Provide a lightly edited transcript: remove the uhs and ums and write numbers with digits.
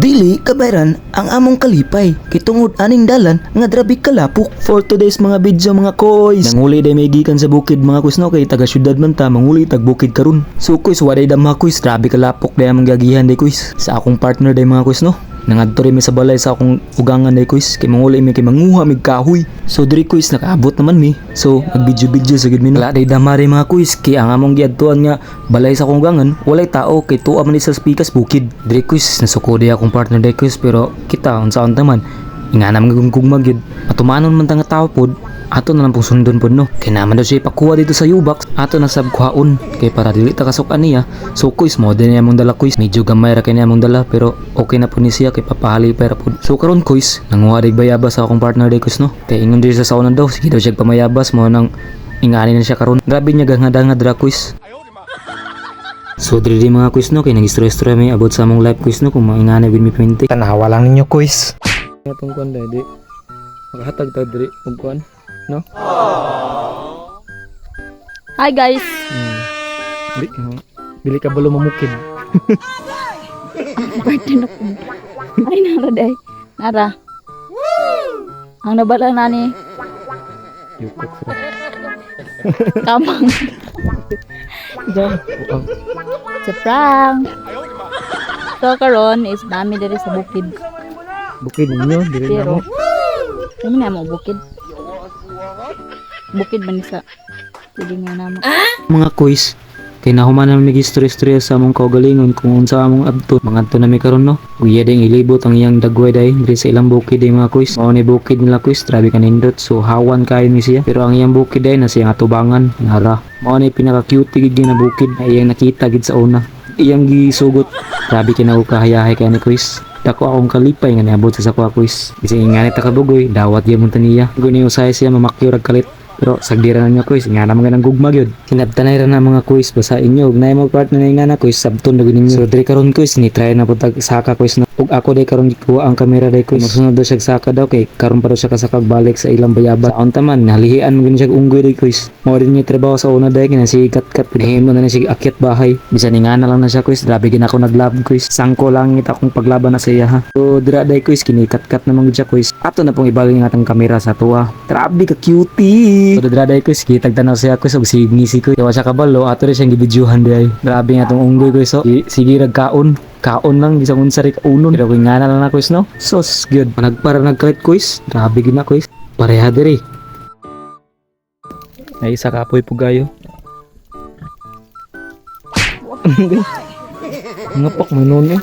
Dili kabayran ang among kalipay kay tungod aning dalan nga grabe kalapok. For today's mga video mga koys, nanguli day may gikan sa bukid mga koys no, kay taga syudad man ta, manguli tag bukid karon. So koys, waday da mga koys, grabe kalapok day among gagihan day koys sa akong partner day mga koys no. Nangadto rin mi sa balay sa akong ugangan day koys, kay manguli mi kay manguha mig kahoy. So diri koys nakaabot naman mi, so nagbidyo-bidyo sa gid mi no. Wala day damari mga koys, kay ang among giadtuan nga balay sa akong ugangan walay tao, kay tuwa man sa pikas bukid. Diri koys nasuko day akong partner day koys, pero kita unsaon taman ingana mga gugmag yun, matumanon man ta nga tao pod, ato na lang pong sundon pod no. Kay naman daw siya ipakuha dito sa U-box, ato na sab kuhaon kay para dili ta kasukan niya. So koys, mo din niya mong dala koys, medyo gamay ra kay niya mong dala, pero okay na po ni siya kay papahali pa ra pod. So karon koys, nanguha day bayabas sa akong partner day koys no, kay ingon diri sa sauna daw sige daw siya pamayabas mo nang ingani na siya karon. Grabe niya gangad-angad ra koys. So diri mga quiz no, kay nag-stress-stress may abot sa among live quiz no, kung maingana bin mi pinti. Tanawa lang ninyo quiz. Atong kuan dai, makahatag ta diri og kuan, no? Hi guys. Bili ka balo mamukid. Pwede na ko. Ay nara day. Nara. Ang nabala nani. Yukok sa. Kamang. Diyan. Sa prank. So karon is nami diri sa bukid. Bukid ninyo diri Pero namo. ano na mo bukid? Bukid man sa pwede nga namo. Mga quiz, kay nahuman na mig stress sa among kaugalingon kung unsa among abto. Mangadto na mi karon no. Ug iya ding ilibot ang iyang dagway day diri sa ilang bukid day mga quiz. Mao ni bukid nila quiz, trabe kanindot. So hawan kayo ni siya. Pero ang iyang bukid day na siyang atubangan. Nara. Mao ni pinaka cute gid na bukid na iyang nakita gid sa una. Iyang gisugot. Grabe kinaukahayahay kay ni quiz. Dako akong kalipay nga niabot sa sakwa quiz. Kasi ingani ta kabugoy, dawat gyud mo taniya. Guni usay siya mamakyo rag kalit. Pero sagdira na niya quiz, nga naman ganang gugmag yun. Sinabtanay ra na mga quiz, basa inyo. Ug naay mo part na nga na quiz, sabton na ninyo. So diri karon quiz, ni try na po tag saka quiz na. Ug ako day karon gikuha ang kamera day quiz. Masunod daw siya saka daw kay karon pa daw siya kasakag balik sa ilang bayaba. Sa taman, nalihian mo gani siya unggoy day quiz. Mao din niya trabaho sa una day kina si kat-kat. Pinahimo na siya akyat bahay. Bisan nga na lang na siya quiz, grabe gid ako naglab quiz. Sangko lang kita akong paglaban na sa iya ha. So dira day quiz, kini kat-kat na mga siya quiz. Ato na pong ibalik ng atong kamera sa tuwa. Grabe ka cutie. So dira day quiz, kitag tanaw siya quiz og signgisi ko. Yawa siya kabalo, ato rin siyang gibidyohan day. Grabe nga tong unggoy quiz. So sige ragkaon. Kaon lang bisang unsa rik unon. Pero kung nga na lang na quiz no. Sos good. Nagpara nagkalit quiz. Grabe gid na quiz. Pareha diri. Ay isa kapoy pugayo. Ngapok may noon eh.